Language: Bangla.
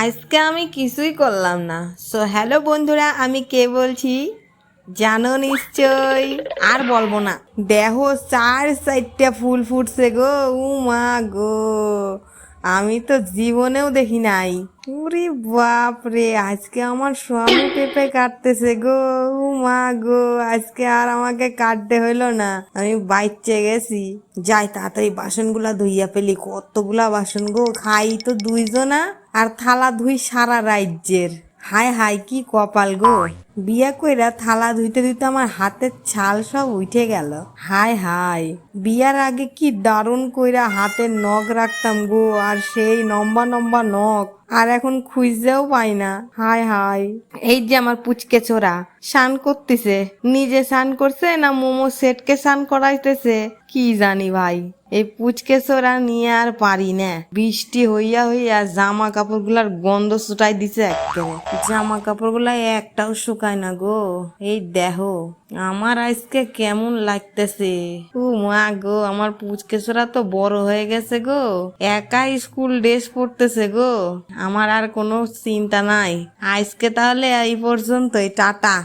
আজকে আমি কিছুই করলাম না। সো হ্যালো বন্ধুরা, আমি কে বলছি জানো নিশ্চয়, আর বলবো না। দেখো 4-4টা ফুল ফুটছে গো। উ মা গো, আমি তো জীবনেও দেখি নাই। ওরে বাপ রে, আজকে আমার স্বামী পেঁপে কাটতেছে গো। উ মা গো, আজকে আর আমাকে কাটতে হইলো না, আমি বাইচে গেছি। যাই তাড়াতাড়ি বাসনগুলা ধুইয়া ফেলি, কতগুলা বাসন গো, খাই তো দুইজনা আর থালা ধুই সারা রাজ্যের। হায় হায় কি কপাল গো, বিয়া কইরা থালা ধুইতে ধুইতে আমার হাতের ছাল সব উঠে গেল। হায় হায়, বিয়ার আগে কি দারুণ কইরা হাতের নখ রাখতাম গো, আর সেই লম্বা লম্বা নখ, আর এখন খুঁজেও পাই না। হায় হায়, এই যে আমার পুচকে ছোড়া স্নান করতেছে, নিজে স্নান করছে না মোমো সেটকে স্নান করাইতেছে কি জানি ভাই। এই পুচকে ছোড়া নিয়ে আর পারি না। বৃষ্টি হইয়া হইয়া জামা কাপড় গুলার গন্ধ ছুটাই দিছে একেবারে। জামা কাপড় গুলা একটাও শুকায় না গো। এই দেখো আমার আজকে কেমন লাগতেছে। ও মা গো, আমার পুচকে ছোড়া তো বড় হয়ে গেছে গো, একাই স্কুল ড্রেস পরতেছে গো। আমার আর কোনো চিন্তা নাই। আজকে তাহলে এই পর্যন্তই, টাটা।